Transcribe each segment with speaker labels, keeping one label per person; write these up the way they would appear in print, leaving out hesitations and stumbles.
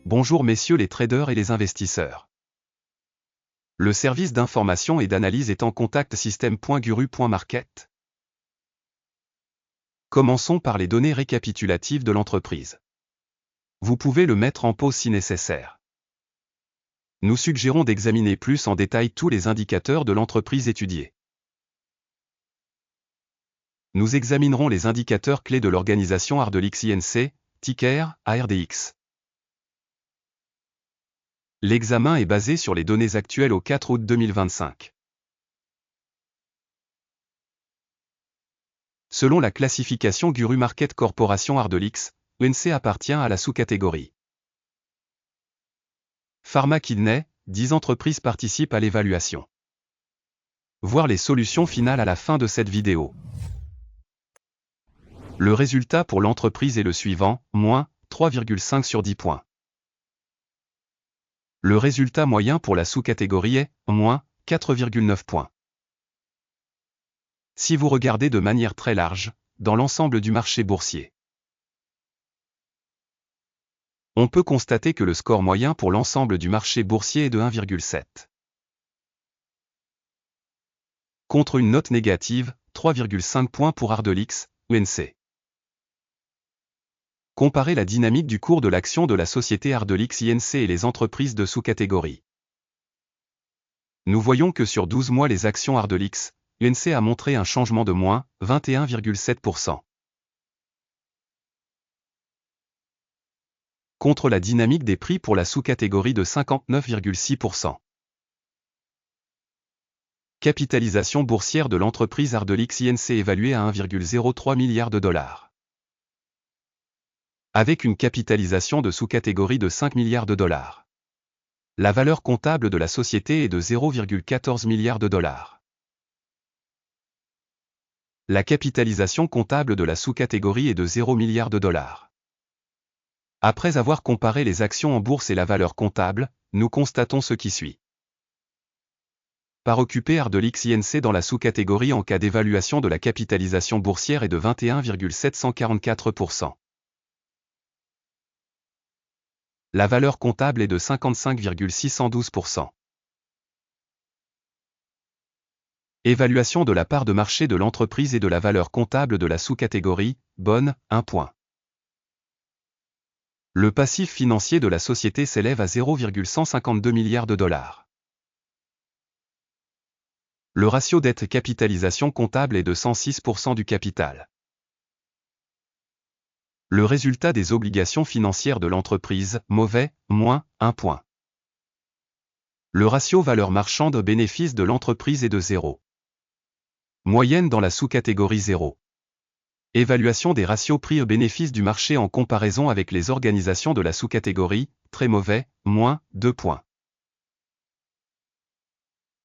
Speaker 1: Bonjour messieurs les traders et les investisseurs. Le service d'information et d'analyse est en contact système.guru.market. Commençons par les données récapitulatives de l'entreprise. Vous pouvez le mettre en pause si nécessaire. Nous suggérons d'examiner plus en détail tous les indicateurs de l'entreprise étudiée. Nous examinerons les indicateurs clés de l'organisation Ardelyx Inc., ticker ARDX. L'examen est basé sur les données actuelles au 4 août 2025. Selon la classification Guru Market Corporation Ardelyx, Inc. appartient à la sous-catégorie Pharma Kidney, 10 entreprises participent à l'évaluation. Voir les solutions finales à la fin de cette vidéo. Le résultat pour l'entreprise est le suivant, moins 3,5 sur 10 points. Le résultat moyen pour la sous-catégorie est, moins 4,9 points. Si vous regardez de manière très large, dans l'ensemble du marché boursier, on peut constater que le score moyen pour l'ensemble du marché boursier est de 1,7. Contre une note négative, 3,5 points pour Ardelyx, Inc. Comparez la dynamique du cours de l'action de la société Ardelyx Inc. et les entreprises de sous-catégorie. Nous voyons que sur 12 mois les actions Ardelyx, Inc. a montré un changement de moins 21,7%. Contre la dynamique des prix pour la sous-catégorie de 59,6%. Capitalisation boursière de l'entreprise Ardelyx Inc. évaluée à 1,03 milliard de dollars. Avec une capitalisation de sous-catégorie de 5 milliards de dollars. La valeur comptable de la société est de 0,14 milliard de dollars. La capitalisation comptable de la sous-catégorie est de 0 milliard de dollars. Après avoir comparé les actions en bourse et la valeur comptable, nous constatons ce qui suit. Part occupée Ardelyx Inc. dans la sous-catégorie en cas d'évaluation de la capitalisation boursière est de 21,744%. La valeur comptable est de 55,612%. Évaluation de la part de marché de l'entreprise et de la valeur comptable de la sous-catégorie, bonne, 1 point. Le passif financier de la société s'élève à 0,152 milliards de dollars. Le ratio dette-capitalisation comptable est de 106% du capital. Le résultat des obligations financières de l'entreprise, mauvais, moins 1 point. Le ratio valeur marchande bénéfice de l'entreprise est de 0. Moyenne dans la sous-catégorie 0. Évaluation des ratios prix-bénéfice du marché en comparaison avec les organisations de la sous-catégorie, très mauvais, moins 2 points.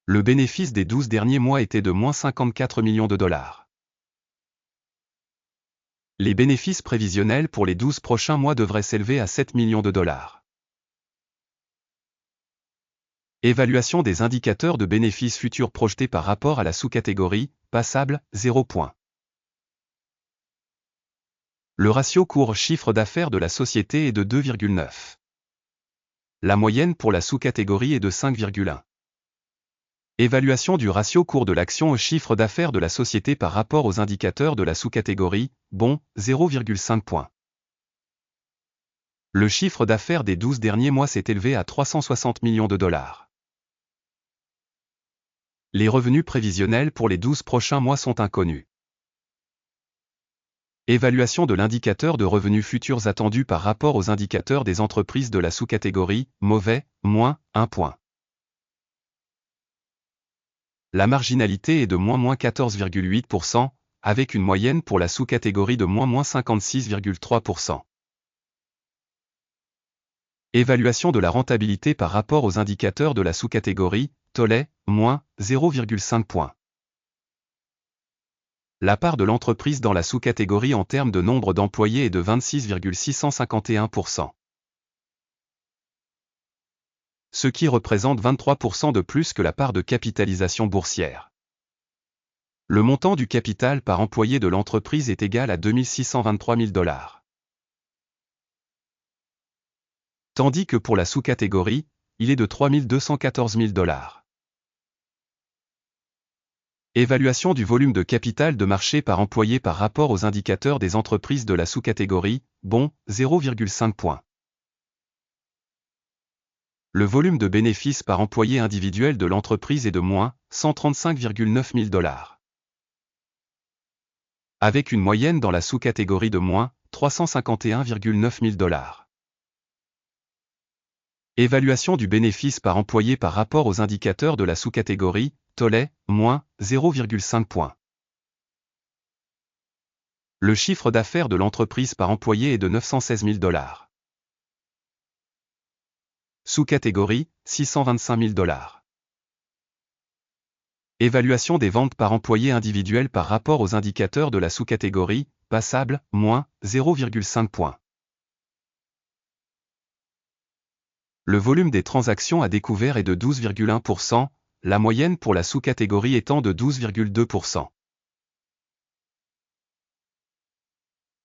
Speaker 1: Le bénéfice des 12 derniers mois était de moins 54 millions de dollars. Les bénéfices prévisionnels pour les 12 prochains mois devraient s'élever à 7 millions de dollars. Évaluation des indicateurs de bénéfices futurs projetés par rapport à la sous-catégorie, passable, 0 point. Le ratio cours-chiffre d'affaires de la société est de 2,9. La moyenne pour la sous-catégorie est de 5,1. Évaluation du ratio cours de l'action au chiffre d'affaires de la société par rapport aux indicateurs de la sous-catégorie, bon, 0,5 points. Le chiffre d'affaires des 12 derniers mois s'est élevé à 360 millions de dollars. Les revenus prévisionnels pour les 12 prochains mois sont inconnus. Évaluation de l'indicateur de revenus futurs attendus par rapport aux indicateurs des entreprises de la sous-catégorie, mauvais, moins 1 point. La marginalité est de moins 14,8%, avec une moyenne pour la sous-catégorie de moins 56,3%. Évaluation de la rentabilité par rapport aux indicateurs de la sous-catégorie, Tollet, moins 0,5 points. La part de l'entreprise dans la sous-catégorie en termes de nombre d'employés est de 26,651%. Ce qui représente 23% de plus que la part de capitalisation boursière. Le montant du capital par employé de l'entreprise est égal à 2 623 000 dollars. Tandis que pour la sous-catégorie, il est de 3 214 000 $. Évaluation du volume de capital de marché par employé par rapport aux indicateurs des entreprises de la sous-catégorie, bon, 0,5 points. Le volume de bénéfices par employé individuel de l'entreprise est de moins 135,9 000 $. Avec une moyenne dans la sous-catégorie de moins 351,9 000 $. Évaluation du bénéfice par employé par rapport aux indicateurs de la sous-catégorie, Tollet, moins 0,5 points. Le chiffre d'affaires de l'entreprise par employé est de 916 000 $. Sous-catégorie, 625 000 $. Évaluation des ventes par employé individuel par rapport aux indicateurs de la sous-catégorie, passable, moins 0,5 points. Le volume des transactions à découvert est de 12,1%, la moyenne pour la sous-catégorie étant de 12,2%.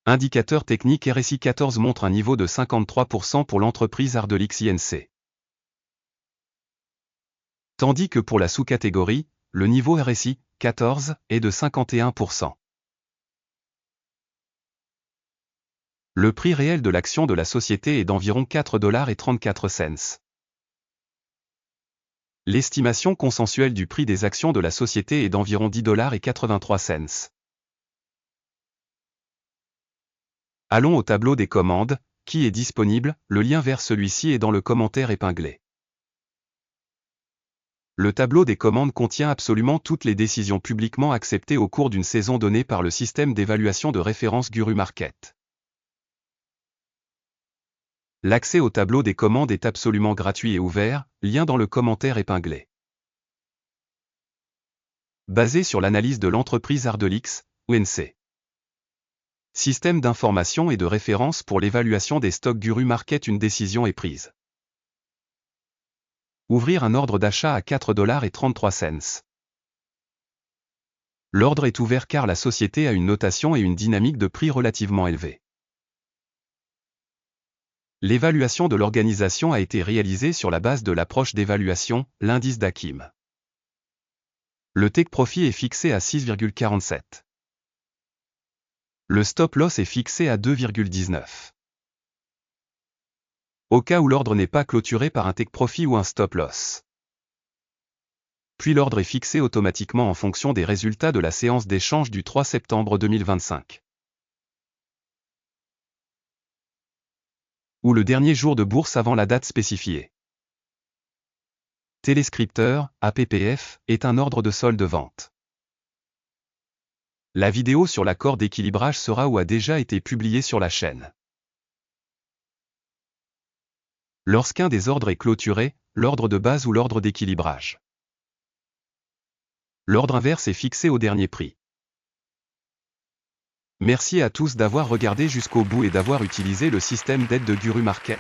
Speaker 1: Indicateur technique RSI 14 montre un niveau de 53% pour l'entreprise Ardelix INC. Tandis que pour la sous-catégorie, le niveau RSI 14 est de 51%. Le prix réel de l'action de la société est d'environ 4,34 $. L'estimation consensuelle du prix des actions de la société est d'environ 10,83 $. Allons au tableau des commandes, qui est disponible, le lien vers celui-ci est dans le commentaire épinglé. Le tableau des commandes contient absolument toutes les décisions publiquement acceptées au cours d'une saison donnée par le système d'évaluation de référence Guru Market. L'accès au tableau des commandes est absolument gratuit et ouvert, lien dans le commentaire épinglé. Basé sur l'analyse de l'entreprise Ardelix, UNC. Système d'information et de référence pour l'évaluation des stocks Guru Market. Une décision est prise. Ouvrir un ordre d'achat à 4,33 $. L'ordre est ouvert car la société a une notation et une dynamique de prix relativement élevée. L'évaluation de l'organisation a été réalisée sur la base de l'approche d'évaluation, l'indice d'Akim. Le take profit est fixé à 6,47. Le stop loss est fixé à 2,19. Au cas où l'ordre n'est pas clôturé par un take profit ou un stop loss. Puis l'ordre est fixé automatiquement en fonction des résultats de la séance d'échange du 3 septembre 2025. Ou le dernier jour de bourse avant la date spécifiée. Téléscripteur, APPF, est un ordre de solde-vente. La vidéo sur l'accord d'équilibrage sera ou a déjà été publiée sur la chaîne. Lorsqu'un des ordres est clôturé, l'ordre de base ou l'ordre d'équilibrage. L'ordre inverse est fixé au dernier prix. Merci à tous d'avoir regardé jusqu'au bout et d'avoir utilisé le système d'aide de Guru Market.